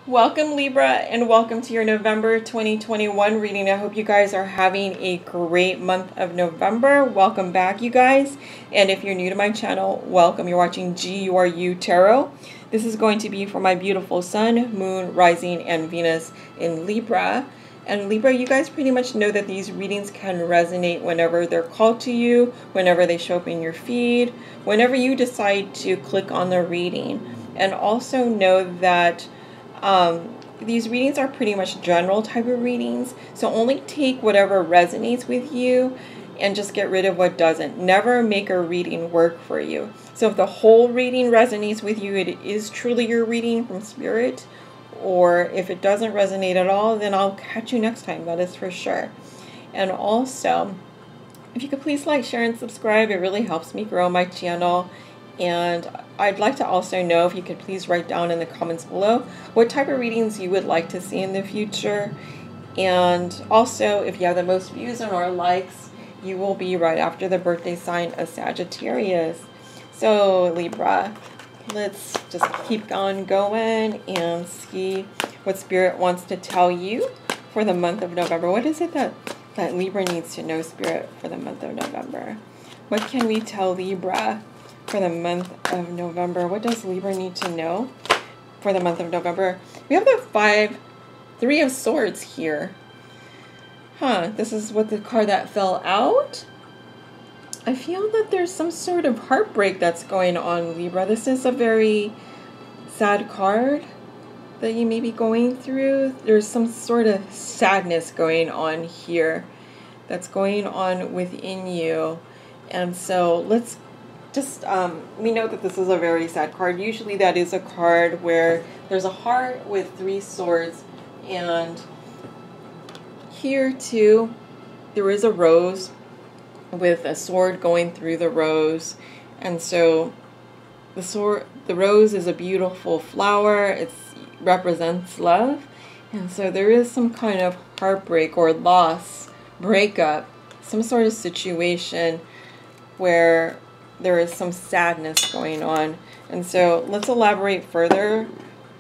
Welcome Libra, and welcome to your November 2021 reading. I hope you guys are having a great month of November. Welcome back, you guys. And if you're new to my channel, welcome. You're watching GeeURU Tarot. This is going to be for my beautiful sun, moon, rising, and Venus in Libra. And Libra, you guys pretty much know that these readings can resonate whenever they're called to you, whenever they show up in your feed, whenever you decide to click on the reading. And also know that these readings are pretty much general type of readings, so only take whatever resonates with you and just get rid of what doesn't. Never make a reading work for you. So if the whole reading resonates with you, it is truly your reading from spirit. Or if it doesn't resonate at all, then I'll catch you next time, that is for sure. And also, if you could please like, share, and subscribe, it really helps me grow my channel. And I'd like to also know if you could please write down in the comments below what type of readings you would like to see in the future. And also, if you have the most views or likes, you will be right after the birthday sign of Sagittarius. So Libra, let's just keep on going and see what Spirit wants to tell you for the month of November. What is it that Libra needs to know, Spirit, for the month of November? What can we tell Libra for the month of November? What does Libra need to know for the month of November? We have the Three of Swords here. This is what the card that fell out. I feel that there's some sort of heartbreak that's going on, Libra. This is a very sad card that you may be going through. There's some sort of sadness going on here that's going on within you. And so let's just, we know that this is a very sad card. Usually that is a card where there's a heart with three swords, and here too there is a rose with a sword going through the rose. And so the rose is a beautiful flower. It represents love. And so there is some kind of heartbreak or loss, breakup, some sort of situation where there is some sadness going on. And so let's elaborate further,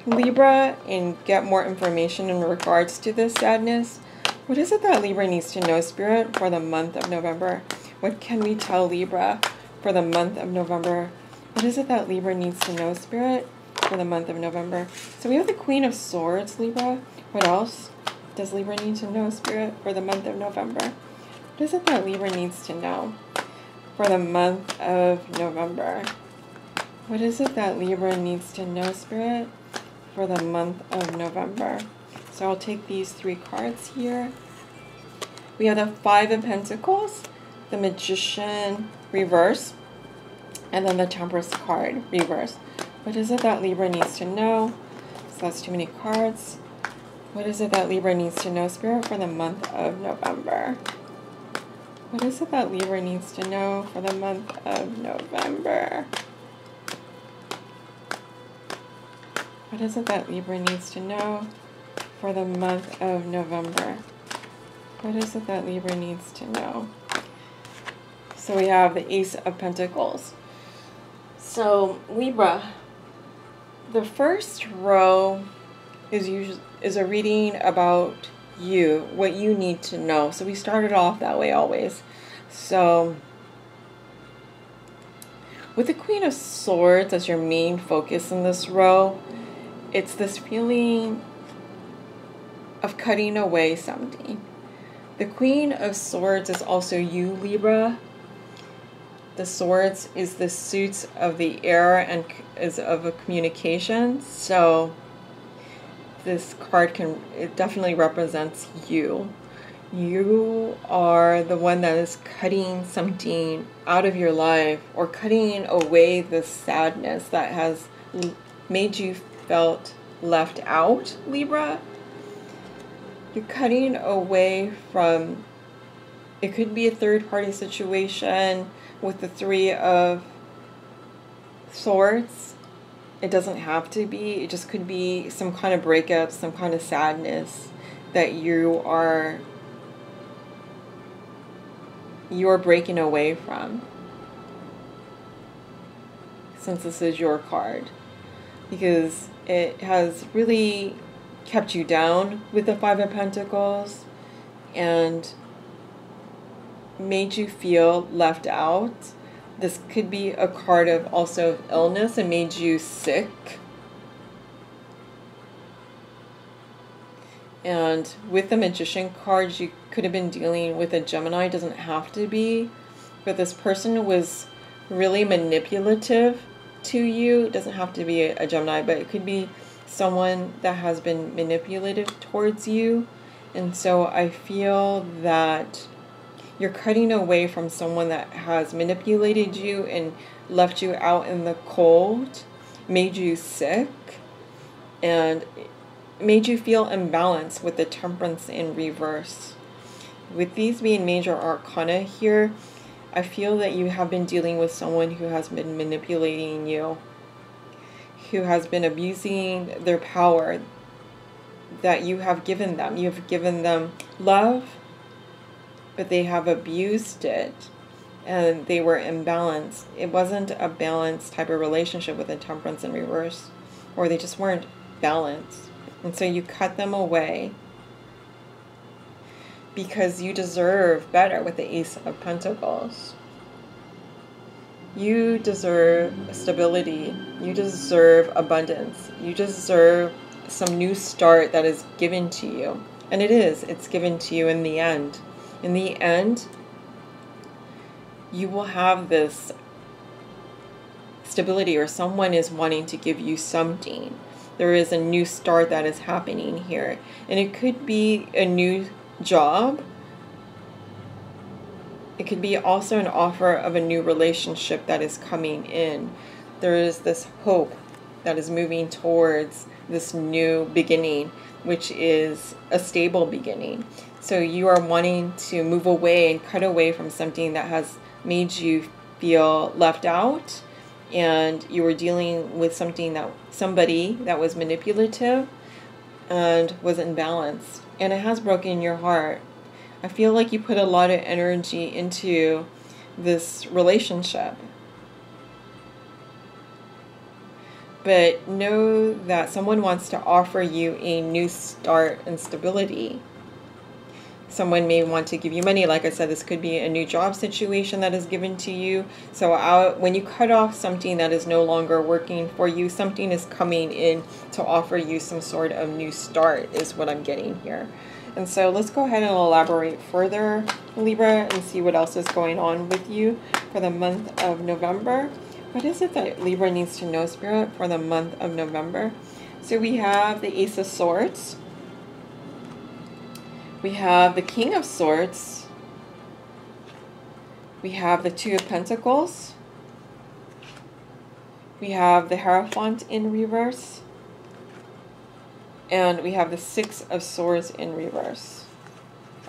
Libra, and get more information in regards to this sadness. What is it that Libra needs to know, Spirit, for the month of November? What can we tell Libra for the month of November? What is it that Libra needs to know, Spirit, for the month of November? So we have the Queen of Swords, Libra. What else does Libra need to know, Spirit, for the month of November? What is it that Libra needs to know for the month of November? What is it that Libra needs to know, Spirit, for the month of November? So I'll take these three cards here. We have the Five of Pentacles, the Magician reverse, and then the Temperance card reverse. What is it that Libra needs to know? So that's too many cards. What is it that Libra needs to know, Spirit, for the month of November? What is it that Libra needs to know for the month of November? What is it that Libra needs to know for the month of November? What is it that Libra needs to know? So we have the Ace of Pentacles. So Libra, the first row is a reading about you, what you need to know. So we started off that way always. So with the Queen of Swords as your main focus in this row, it's this feeling of cutting away something. The Queen of Swords is also you, Libra. The swords is the suits of the air and is of a communication. So this card it definitely represents you. You are the one that is cutting something out of your life, or cutting away the sadness that has made you felt left out, Libra. You're cutting away from, it could be a third-party situation with the Three of Swords. It doesn't have to be. It just could be some kind of breakup, some kind of sadness that you are breaking away from, since this is your card. Because it has really kept you down with the Five of Pentacles and made you feel left out. This could be a card of also illness and made you sick. And with the Magician card, you could have been dealing with a Gemini. It doesn't have to be. But this person was really manipulative to you. It doesn't have to be a Gemini, but it could be someone that has been manipulative towards you. And so I feel that you're cutting away from someone that has manipulated you and left you out in the cold, made you sick, and made you feel imbalanced with the Temperance in reverse. With these being major arcana here, I feel that you have been dealing with someone who has been manipulating you, who has been abusing their power that you have given them. You have given them love, but they have abused it, and they were imbalanced. It wasn't a balanced type of relationship with a Temperance in reverse, or they just weren't balanced. And so you cut them away because you deserve better with the Ace of Pentacles. You deserve stability. You deserve abundance. You deserve some new start that is given to you. And it is. It's given to you in the end. In the end, you will have this stability, or someone is wanting to give you something. There is a new start that is happening here. And it could be a new job. It could be also an offer of a new relationship that is coming in. There is this hope that is moving towards this new beginning, which is a stable beginning. So you are wanting to move away and cut away from something that has made you feel left out, and you were dealing with somebody that was manipulative and was imbalanced, and it has broken your heart. I feel like you put a lot of energy into this relationship, but know that someone wants to offer you a new start and stability. Someone may want to give you money. Like I said, this could be a new job situation that is given to you. So when you cut off something that is no longer working for you, something is coming in to offer you some sort of new start is what I'm getting here. And so let's go ahead and elaborate further, Libra, and see what else is going on with you for the month of November. What is it that Libra needs to know, Spirit, for the month of November? So we have the Ace of Swords. We have the King of Swords. We have the Two of Pentacles. We have the Hierophant in reverse. And we have the Six of Swords in reverse.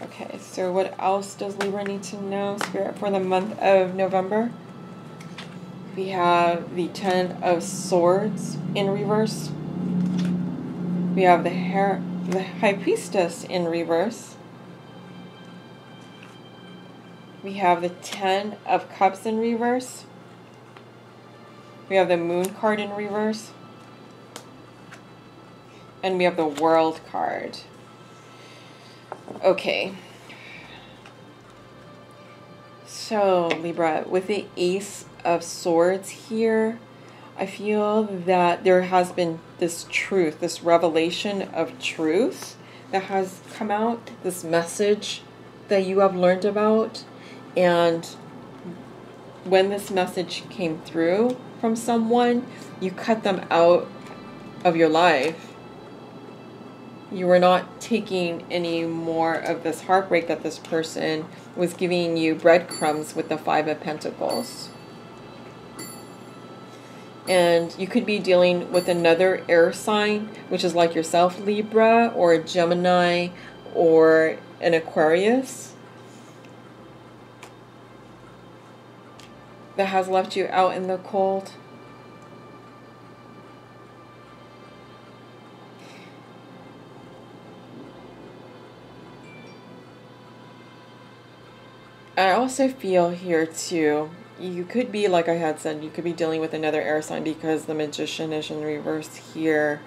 Okay, so what else does Libra need to know, Spirit, for the month of November? We have the Ten of Swords in reverse. We have the High Priestess in reverse. We have the Ten of Cups in reverse. We have the Moon card in reverse. And we have the World card. Okay. So, Libra, with the Ace of Swords here, I feel that there has been this truth, this revelation of truth that has come out, this message that you have learned about. And when this message came through from someone, you cut them out of your life. You were not taking any more of this heartbreak that this person was giving you breadcrumbs with the Five of Pentacles. And you could be dealing with another air sign, which is like yourself, Libra, or a Gemini, or an Aquarius, that has left you out in the cold. I also feel here too, you could be, like I had said, you could be dealing with another air sign because the Magician is in reverse here.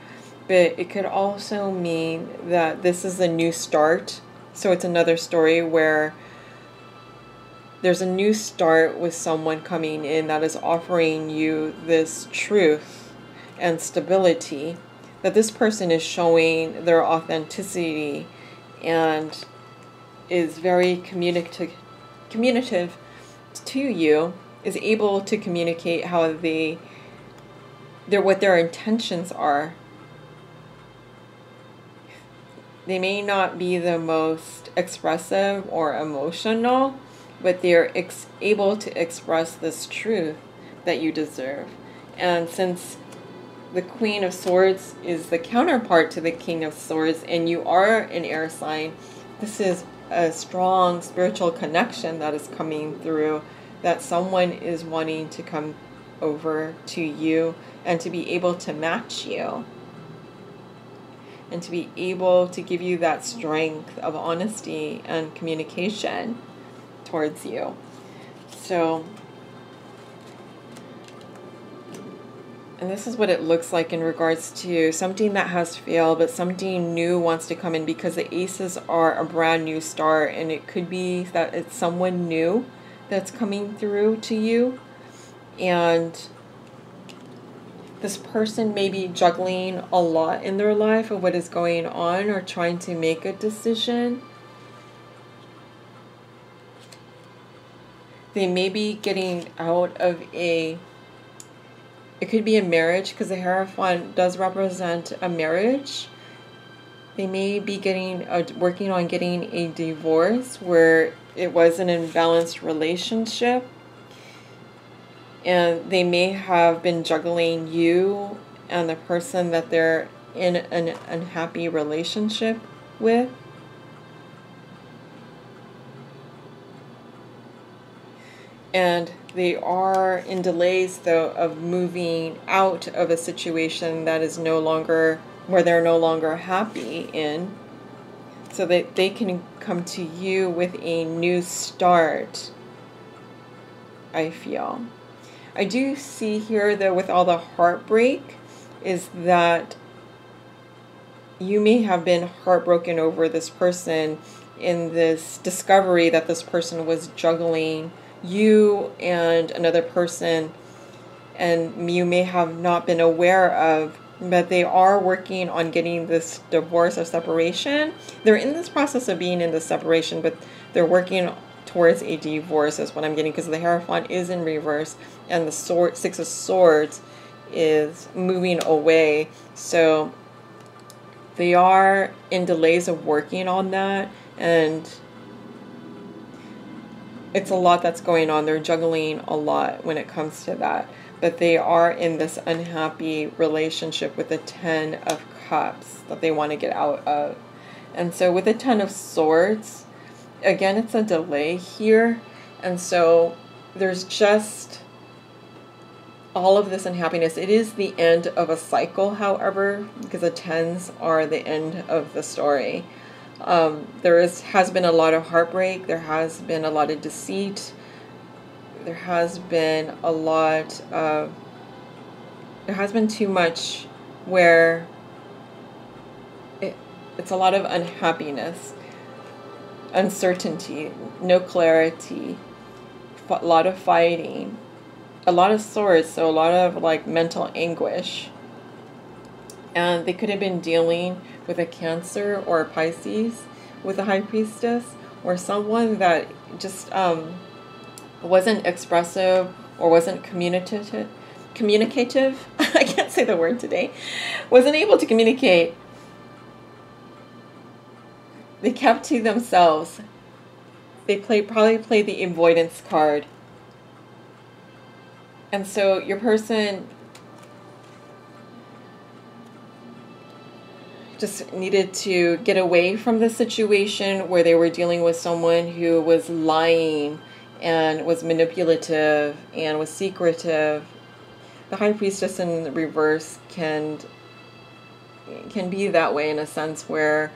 but it could also mean that this is a new start. So it's another story where there's a new start with someone coming in that is offering you this truth and stability, that this person is showing their authenticity and is very communicative to you, is able to communicate how what their intentions are. They may not be the most expressive or emotional, but they're able to express this truth that you deserve. And since the Queen of Swords is the counterpart to the King of Swords, and you are an air sign, this is a strong spiritual connection that is coming through, that someone is wanting to come over to you and to be able to match you, and to be able to give you that strength of honesty and communication towards you. So, and this is what it looks like in regards to something that has failed, but something new wants to come in, because the aces are a brand new start, and it could be that it's someone new that's coming through to you, and this person may be juggling a lot in their life of what is going on, or trying to make a decision. They may be getting out of it could be a marriage, because the Hierophant does represent a marriage. They may be working on getting a divorce where it was an imbalanced relationship. And they may have been juggling you and the person that they're in an unhappy relationship with. And they are in delays, though, of moving out of a situation that is where they're no longer happy in, so that they can come to you with a new start, I feel. I do see here, though, with all the heartbreak, is that you may have been heartbroken over this person in this discovery that this person was juggling you and another person, and you may have not been aware of, but they are working on getting this divorce or separation. They're in this process of being in the separation, but they're working towards a divorce, is what I'm getting, because the Hierophant is in reverse and the Six of Swords is moving away. So they are in delays of working on that, and it's a lot that's going on. They're juggling a lot when it comes to that. But they are in this unhappy relationship with the Ten of Cups that they want to get out of. And so with the Ten of Swords, again, it's a delay here. And so there's just all of this unhappiness. It is the end of a cycle, however, because the tens are the end of the story. There has been a lot of heartbreak. There has been a lot of deceit. There has been too much where it's a lot of unhappiness, uncertainty, no clarity, a lot of fighting, a lot of swords, so a lot of like mental anguish. And they could have been dealing with a Cancer or a Pisces with a High Priestess, or someone that just wasn't expressive or wasn't communicative. I can't say the word today. Wasn't able to communicate. They kept to themselves. They probably played the avoidance card. And so your person just needed to get away from the situation where they were dealing with someone who was lying and was manipulative and was secretive. The High Priestess in reverse can be that way, in a sense where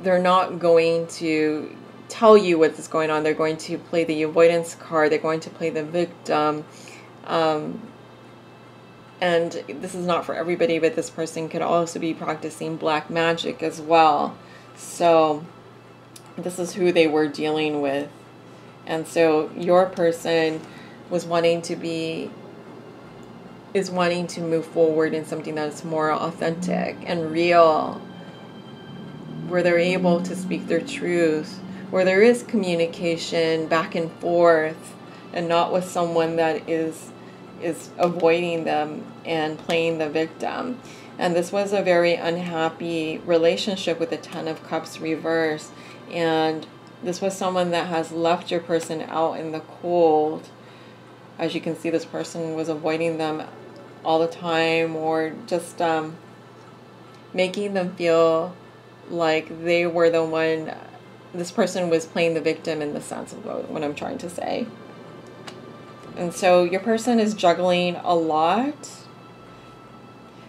they're not going to tell you what's going on. They're going to play the avoidance card. They're going to play the victim. And And this is not for everybody, but this person could also be practicing black magic as well. So this is who they were dealing with. And so your person was wanting to move forward in something that's more authentic and real, where they're able to speak their truth, where there is communication back and forth, and not with someone that is avoiding them and playing the victim. And this was a very unhappy relationship with the Ten of Cups reverse. And this was someone that has left your person out in the cold. As you can see, this person was avoiding them all the time, or just making them feel like they were the one. This person was playing the victim in the sense of what I'm trying to say. And so your person is juggling a lot.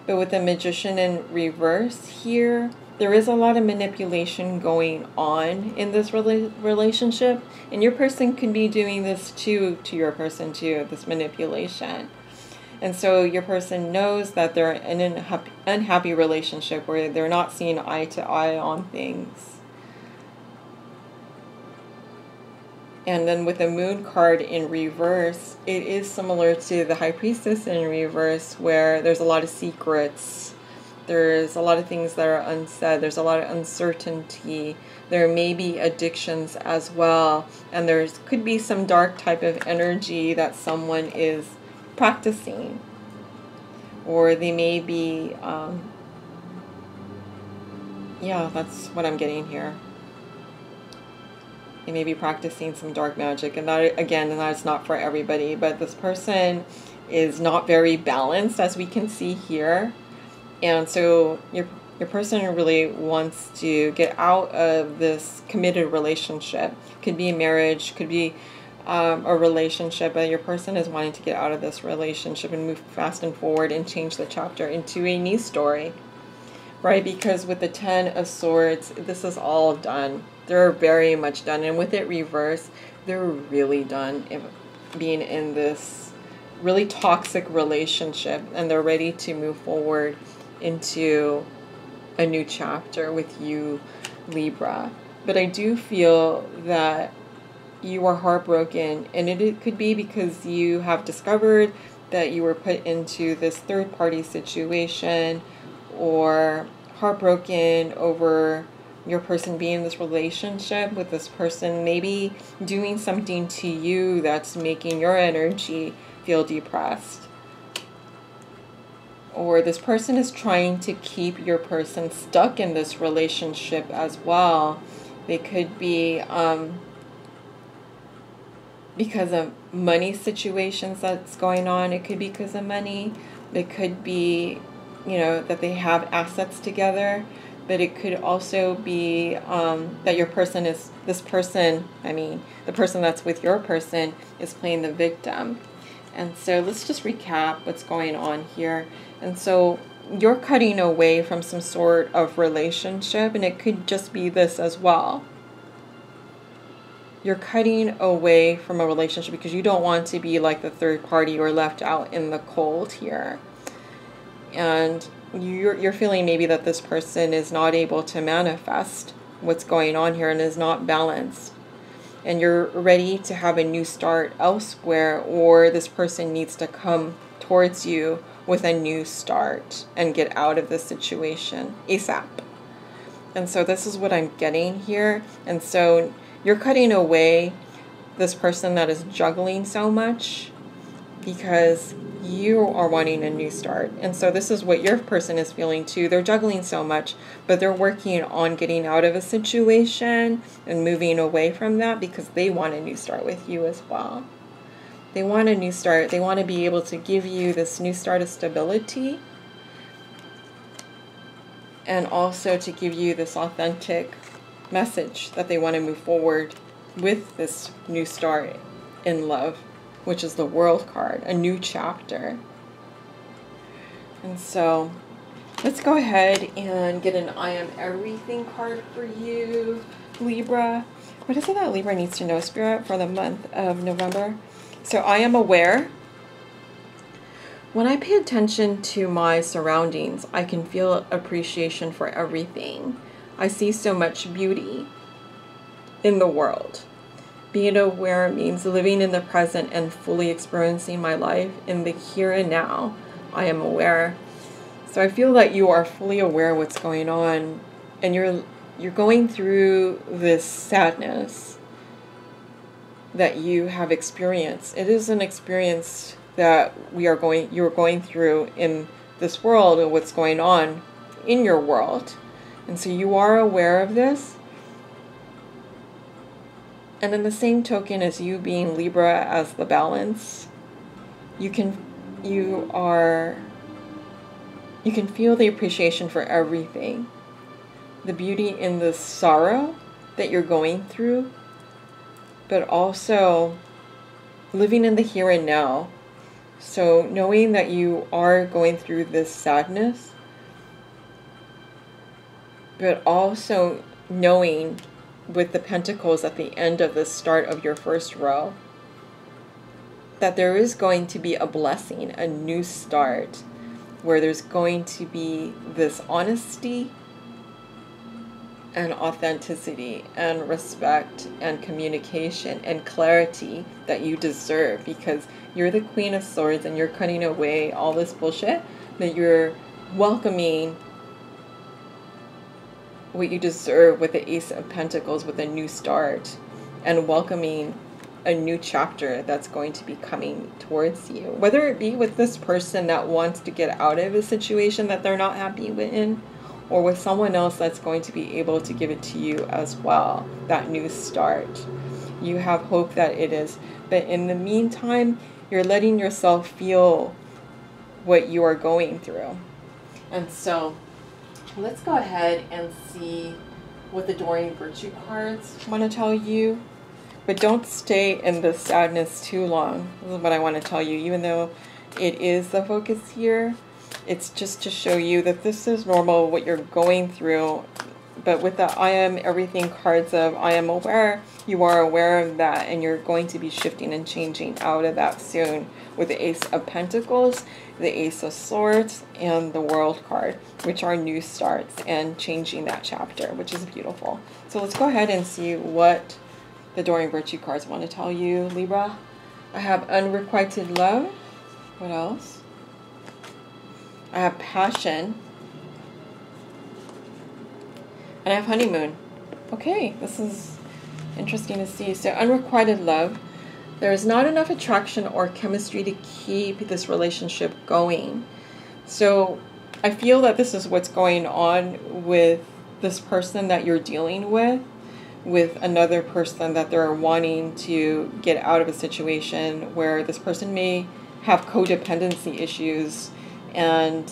But with the Magician in reverse here, there is a lot of manipulation going on in this relationship. And your person could be doing this to your person too, this manipulation. And so your person knows that they're in an unhappy relationship where they're not seeing eye to eye on things. And then with the Moon card in reverse, it is similar to the High Priestess in reverse, where there's a lot of secrets. There's a lot of things that are unsaid. There's a lot of uncertainty. There may be addictions as well. And there could be some dark type of energy that someone is practicing. Or they may be, yeah, that's what I'm getting here. They may be practicing some dark magic, and that, again, that's not for everybody, but this person is not very balanced, as we can see here. And so your person really wants to get out of this committed relationship. Could be a marriage, could be a relationship, but your person is wanting to get out of this relationship and move fast and forward and change the chapter into a new story, right? Because with the Ten of Swords, this is all done. They're very much done. And with it reversed, they're really done being in this really toxic relationship, and they're ready to move forward into a new chapter with you, Libra. But I do feel that you are heartbroken, and it could be because you have discovered that you were put into this third-party situation, or heartbroken over your person being in this relationship with this person, maybe doing something to you that's making your energy feel depressed. Or this person is trying to keep your person stuck in this relationship as well. They could be because of money situations that's going on. It could be because of money. It could be, you know, that they have assets together. But it could also be that your person is, the person that's with your person is playing the victim. And so let's just recap what's going on here. And so you're cutting away from some sort of relationship, and it could just be this as well. You're cutting away from a relationship because you don't want to be like the third party or left out in the cold here. And you're feeling maybe that this person is not able to manifest what's going on here and is not balanced. And you're ready to have a new start elsewhere, or this person needs to come towards you with a new start and get out of this situation ASAP. And so this is what I'm getting here. And so you're cutting away this person that is juggling so much because you are wanting a new start. And so this is what your person is feeling too. They're juggling so much, but they're working on getting out of a situation and moving away from that because they want a new start with you as well. They want a new start. They want to be able to give you this new start of stability, and also to give you this authentic message that they want to move forward with this new start in love, which is the World card, a new chapter. And so let's go ahead and get an I Am Everything card for you, Libra. What is it that Libra needs to know, Spirit, for the month of November? So I am aware When I pay attention to my surroundings, I can feel appreciation for everything. I see so much beauty in the world. Being aware means living in the present and fully experiencing my life in the here and now. I am aware. So I feel that you are fully aware of what's going on, and you're going through this sadness that you have experienced. It is an experience that you're going through in this world, and what's going on in your world. And so you are aware of this. And in the same token as you being Libra as the balance, you can feel the appreciation for everything. The beauty in the sorrow that you're going through, but also living in the here and now. So knowing that you are going through this sadness, but also knowing with the pentacles at the end of the start of your first row, that there is going to be a blessing, a new start, where there's going to be this honesty and authenticity and respect and communication and clarity that you deserve, because you're the Queen of Swords and you're cutting away all this bullshit, that you're welcoming what you deserve with the Ace of Pentacles, with a new start, and welcoming a new chapter that's going to be coming towards you. Whether it be with this person that wants to get out of a situation that they're not happy with, or with someone else that's going to be able to give it to you as well, that new start. You have hope that it is. But in the meantime, you're letting yourself feel what you are going through. And so let's go ahead and see what the Doreen Virtue cards want to tell you. But don't stay in the sadness too long. This is what I want to tell you. Even though it is the focus here, it's just to show you that this is normal, what you're going through. But with the I am everything cards of I am aware, you are aware of that, and you're going to be shifting and changing out of that soon with the Ace of Pentacles, the Ace of Swords, and the World card, which are new starts and changing that chapter, which is beautiful. So let's go ahead and see what the Doreen Virtue cards want to tell you, Libra. I have unrequited love. What else? I have passion. And I have honeymoon. Okay, this is interesting to see. So unrequited love. There is not enough attraction or chemistry to keep this relationship going. So I feel that this is what's going on with this person that you're dealing with another person that they're wanting to get out of a situation where this person may have codependency issues and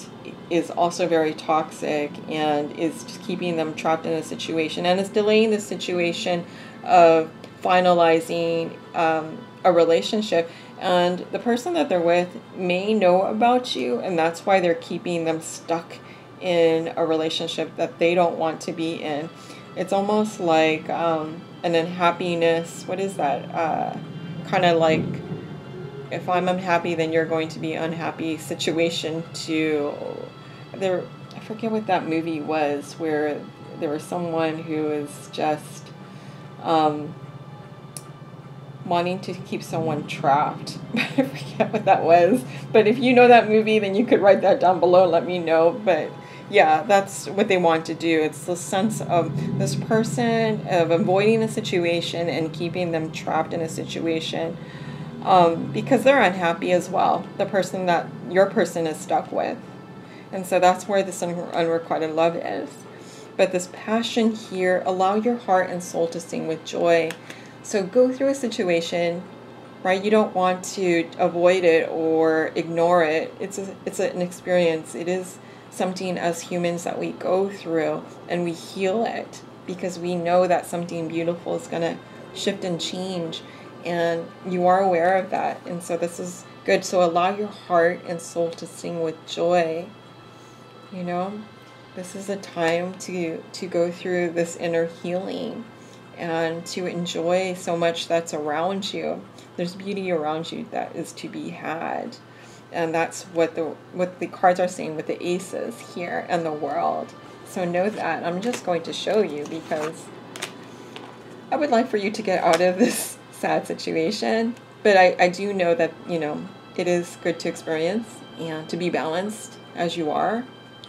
is also very toxic and is just keeping them trapped in a situation and is delaying the situation of finalizing a relationship. And the person that they're with may know about you, and that's why they're keeping them stuck in a relationship that they don't want to be in. It's almost like an unhappiness. What is that? Kind of like, if I'm unhappy, then you're going to be unhappy situation to there. I forget what that movie was, where there was someone who was just wanting to keep someone trapped. I forget what that was. But if you know that movie, then you could write that down below and let me know. But yeah, that's what they want to do. It's the sense of this person of avoiding a situation and keeping them trapped in a situation because they're unhappy as well. The person that your person is stuck with. And so that's where this unrequited love is. But this passion here, allow your heart and soul to sing with joy. So go through a situation, right? You don't want to avoid it or ignore it. It's an experience. It is something as humans that we go through, and we heal it because we know that something beautiful is going to shift and change, and you are aware of that. And so this is good. So allow your heart and soul to sing with joy. You know, this is a time to go through this inner healing and to enjoy so much that's around you. There's beauty around you that is to be had. And that's what the cards are saying with the aces here and the world. So know that. I'm just going to show you because I would like for you to get out of this sad situation. But I do know that, you know, it is good to experience and to be balanced as you are,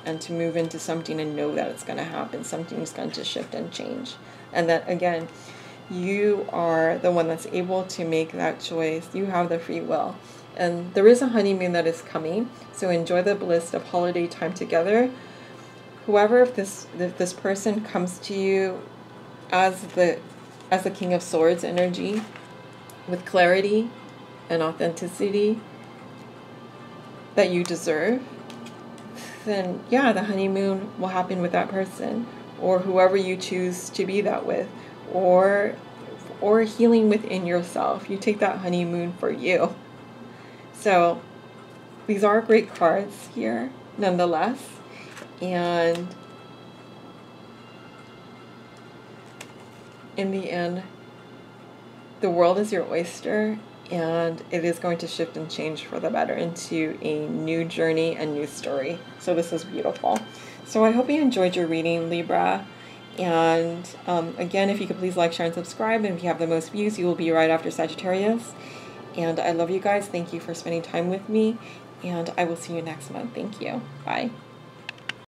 and to move into something and know that it's going to happen. Something's going to shift and change. And that, again, you are the one that's able to make that choice. You have the free will. And there is a honeymoon that is coming. So enjoy the bliss of holiday time together. Whoever, if this person comes to you as the King of Swords energy, with clarity and authenticity that you deserve, then yeah, the honeymoon will happen with that person, or whoever you choose to be that with, or healing within yourself. You take that honeymoon for you. So these are great cards here nonetheless. And in the end, the world is your oyster, and it is going to shift and change for the better into a new journey and new story. So this is beautiful. So I hope you enjoyed your reading, Libra. And again, if you could please like, share, and subscribe. And if you have the most views, you will be right after Sagittarius. And I love you guys. Thank you for spending time with me. And I will see you next month. Thank you. Bye.